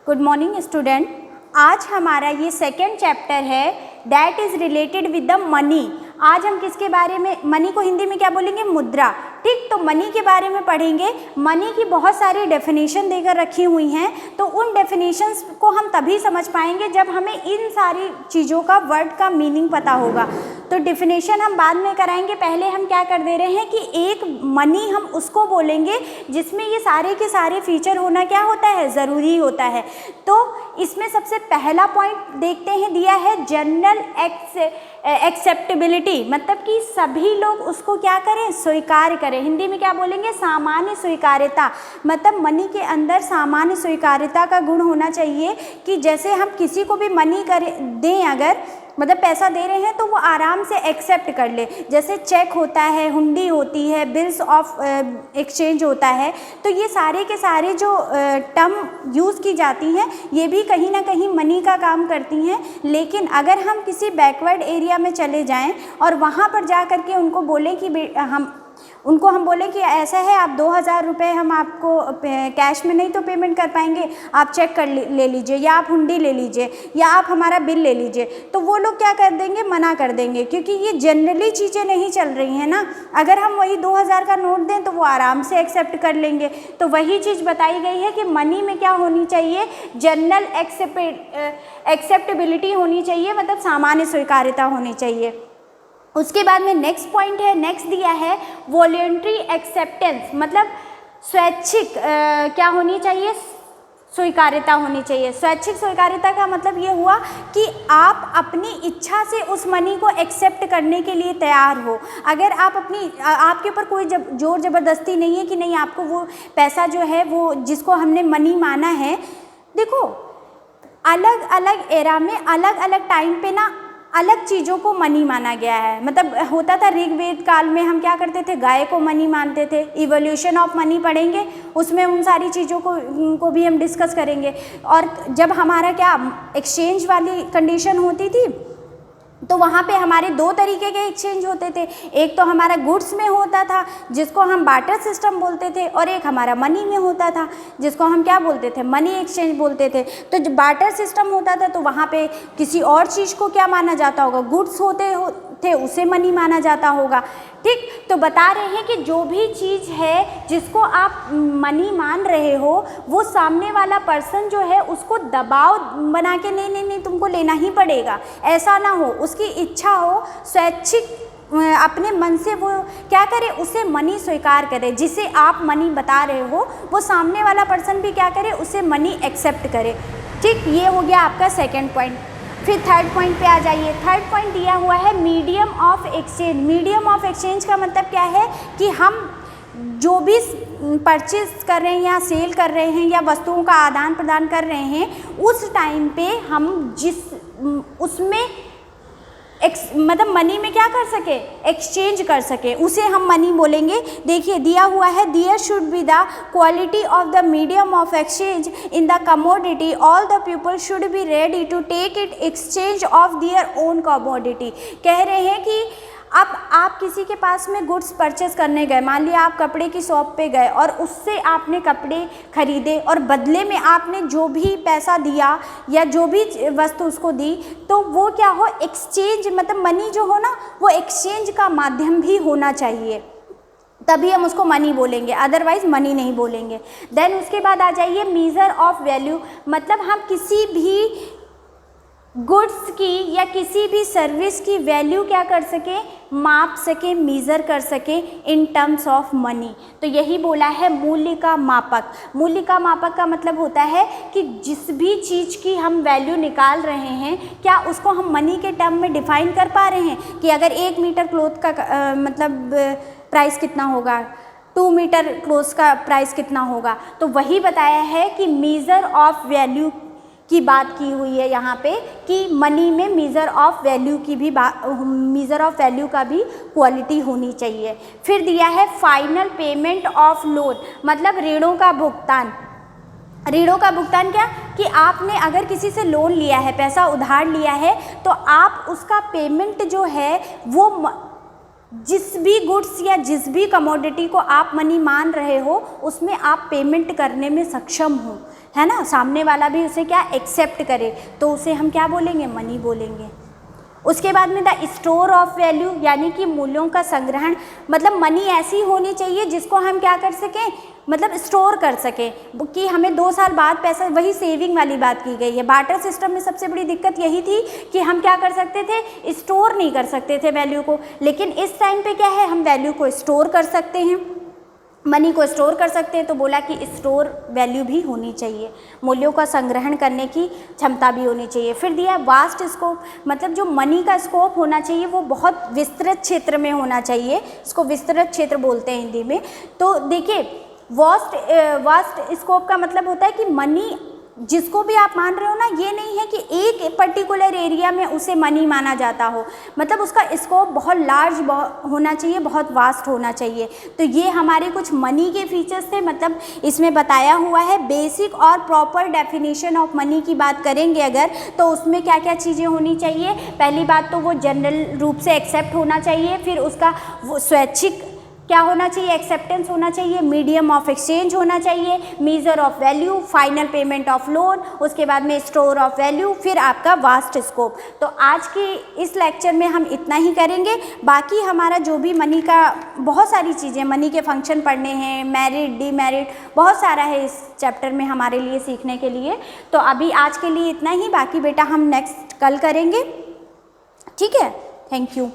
Good morning student. आज हमारा ये सेकेंड चैप्टर है that is related with the money. आज हम किसके बारे में, मनी को हिंदी में क्या बोलेंगे, मुद्रा। ठीक, तो मनी के बारे में पढ़ेंगे। मनी की बहुत सारी डेफिनेशन देकर रखी हुई हैं, तो उन डेफिनेशंस को हम तभी समझ पाएंगे जब हमें इन सारी चीज़ों का वर्ड का मीनिंग पता होगा। तो डेफिनेशन हम बाद में कराएंगे, पहले हम क्या कर दे रहे हैं कि एक मनी हम उसको बोलेंगे जिसमें ये सारे के सारे फीचर होना क्या होता है, ज़रूरी होता है। तो इसमें सबसे पहला पॉइंट देखते हैं, दिया है जनरल एक्सेप्टेबिलिटी, मतलब कि सभी लोग उसको क्या करें, स्वीकार करें। हिंदी में क्या बोलेंगे, सामान्य स्वीकार्यता। मतलब मनी के अंदर सामान्य स्वीकार्यता का गुण होना चाहिए कि जैसे हम किसी को भी मनी दें, अगर मतलब पैसा दे रहे हैं तो वो आराम से एक्सेप्ट कर ले। जैसे चेक होता है, हुंडी होती है, बिल्स ऑफ एक्सचेंज होता है, तो ये सारे के सारे जो टर्म यूज़ की जाती हैं ये भी कहीं ना कहीं मनी का काम करती हैं। लेकिन अगर हम किसी बैकवर्ड एरिया में चले जाएं और वहाँ पर जा कर के उनको बोलें कि हम बोलें कि ऐसा है, आप 2000 रुपये हम आपको कैश में नहीं तो पेमेंट कर पाएंगे, आप चेक कर ले लीजिए, या आप हुंडी ले लीजिए, या आप हमारा बिल ले लीजिए, तो वो लोग क्या कर देंगे, मना कर देंगे, क्योंकि ये जनरली चीज़ें नहीं चल रही हैं ना। अगर हम वही 2000 का नोट दें तो वो आराम से एक्सेप्ट कर लेंगे। तो वही चीज़ बताई गई है कि मनी में क्या होनी चाहिए, जनरल एक्सेप्टेबिलिटी होनी चाहिए, मतलब सामान्य स्वीकार्यता होनी चाहिए। उसके बाद में नेक्स्ट पॉइंट है, नेक्स्ट दिया है वॉलंटरी एक्सेप्टेंस, मतलब स्वैच्छिक क्या होनी चाहिए, स्वीकार्यता होनी चाहिए। स्वैच्छिक स्वीकार्यता का मतलब ये हुआ कि आप अपनी इच्छा से उस मनी को एक्सेप्ट करने के लिए तैयार हो। अगर आप आपके ऊपर कोई जोर ज़बरदस्ती नहीं है कि नहीं आपको वो पैसा जो है वो जिसको हमने मनी माना है। देखो, अलग अलग एरा में अलग अलग टाइम पे ना अलग चीज़ों को मनी माना गया है। मतलब होता था ऋग्वेद काल में हम क्या करते थे, गाय को मनी मानते थे। इवोल्यूशन ऑफ मनी पढ़ेंगे, उसमें उन सारी चीज़ों को भी हम डिस्कस करेंगे। और जब हमारा क्या एक्सचेंज वाली कंडीशन होती थी तो वहाँ पे हमारे दो तरीके के एक्सचेंज होते थे। एक तो हमारा गुड्स में होता था जिसको हम बार्टर सिस्टम बोलते थे, और एक हमारा मनी में होता था जिसको हम क्या बोलते थे, मनी एक्सचेंज बोलते थे। तो जब बार्टर सिस्टम होता था तो वहाँ पे किसी और चीज़ को क्या माना जाता होगा, गुड्स होते थे उसे मनी माना जाता होगा। ठीक, तो बता रहे हैं कि जो भी चीज़ है जिसको आप मनी मान रहे हो वो सामने वाला पर्सन जो है उसको दबाव बना के नहीं तुमको लेना ही पड़ेगा, ऐसा ना हो। उसकी इच्छा हो, स्वैच्छिक अपने मन से वो क्या करे, उसे मनी स्वीकार करे। जिसे आप मनी बता रहे हो वो सामने वाला पर्सन भी क्या करे, उसे मनी एक्सेप्ट करे। ठीक, ये हो गया आपका सेकेंड पॉइंट। फिर थर्ड पॉइंट पे आ जाइए। थर्ड पॉइंट दिया हुआ है medium of exchange. Medium of exchange का मतलब क्या है कि हम जो भी परचेज कर रहे हैं या सेल कर रहे हैं या वस्तुओं का आदान प्रदान कर रहे हैं, उस टाइम पे हम उसमें मतलब मनी में क्या कर सके, एक्सचेंज कर सके, उसे हम मनी बोलेंगे। देखिए दिया हुआ है, there should be the quality of the medium of exchange in the commodity, all the people should be ready to take it exchange of their own commodity. कह रहे हैं कि अब आप किसी के पास में गुड्स परचेस करने गए, मान लिया आप कपड़े की शॉप पे गए और उससे आपने कपड़े खरीदे और बदले में आपने जो भी पैसा दिया या जो भी वस्तु उसको दी, तो वो क्या हो, एक्सचेंज, मतलब मनी जो हो ना वो एक्सचेंज का माध्यम भी होना चाहिए, तभी हम उसको मनी बोलेंगे, अदरवाइज मनी नहीं बोलेंगे। देन उसके बाद आ जाइए मीज़र ऑफ वैल्यू, मतलब हम किसी भी गुड्स की या किसी भी सर्विस की वैल्यू क्या कर सके, माप सके, मीज़र कर सके इन टर्म्स ऑफ मनी। तो यही बोला है मूल्य का मापक। मूल्य का मापक का मतलब होता है कि जिस भी चीज़ की हम वैल्यू निकाल रहे हैं क्या उसको हम मनी के टर्म में डिफाइन कर पा रहे हैं कि अगर 1 मीटर क्लॉथ का मतलब प्राइस कितना होगा, 2 मीटर क्लॉथ का प्राइस कितना होगा। तो वही बताया है कि मीज़र ऑफ वैल्यू की बात की हुई है यहाँ पे कि मनी में मीज़र ऑफ वैल्यू की भी मीज़र ऑफ वैल्यू का भी क्वालिटी होनी चाहिए। फिर दिया है फाइनल पेमेंट ऑफ लोन, मतलब ऋणों का भुगतान। ऋणों का भुगतान क्या कि आपने अगर किसी से लोन लिया है, पैसा उधार लिया है, तो आप उसका पेमेंट जो है वो जिस भी गुड्स या जिस भी कमोडिटी को आप मनी मान रहे हो उसमें आप पेमेंट करने में सक्षम हो। है ना, सामने वाला भी उसे क्या एक्सेप्ट करे, तो उसे हम क्या बोलेंगे, मनी बोलेंगे। उसके बाद में द स्टोर ऑफ वैल्यू, यानी कि मूल्यों का संग्रहण, मतलब मनी ऐसी होनी चाहिए जिसको हम क्या कर सकें, मतलब स्टोर कर सकें, कि हमें 2 साल बाद पैसा, वही सेविंग वाली बात की गई है। बार्टर सिस्टम में सबसे बड़ी दिक्कत यही थी कि हम क्या कर सकते थे, स्टोर नहीं कर सकते थे वैल्यू को, लेकिन इस टाइम पे क्या है, हम वैल्यू को स्टोर कर सकते हैं, मनी को स्टोर कर सकते हैं। तो बोला कि स्टोर वैल्यू भी होनी चाहिए, मूल्यों का संग्रहण करने की क्षमता भी होनी चाहिए। फिर दिया वास्ट स्कोप, मतलब जो मनी का स्कोप होना चाहिए वो बहुत विस्तृत क्षेत्र में होना चाहिए, इसको विस्तृत क्षेत्र बोलते हैं हिंदी में। तो देखिए वास्ट स्कोप का मतलब होता है कि मनी जिसको भी आप मान रहे हो ना, ये नहीं है कि एक पर्टिकुलर एरिया में उसे मनी माना जाता हो, मतलब उसका स्कोप बहुत लार्ज होना चाहिए, बहुत वास्ट होना चाहिए। तो ये हमारे कुछ मनी के फीचर्स थे, मतलब इसमें बताया हुआ है। बेसिक और प्रॉपर डेफिनेशन ऑफ मनी की बात करेंगे अगर, तो उसमें क्या क्या चीज़ें होनी चाहिए। पहली बात तो वो जनरल रूप से एक्सेप्ट होना चाहिए, फिर उसका वो स्वैच्छिक क्या होना चाहिए, एक्सेप्टेंस होना चाहिए, मीडियम ऑफ एक्सचेंज होना चाहिए, measure of value, final payment of loan, उसके बाद में स्टोर ऑफ वैल्यू, फिर आपका वास्ट स्कोप। तो आज की इस लेक्चर में हम इतना ही करेंगे। बाकी हमारा जो भी मनी का बहुत सारी चीज़ें, मनी के फंक्शन पढ़ने हैं, मेरिट डीमेरिट, बहुत सारा है इस चैप्टर में हमारे लिए सीखने के लिए। तो अभी आज के लिए इतना ही, बाकी बेटा हम नेक्स्ट कल करेंगे, ठीक है। Thank you.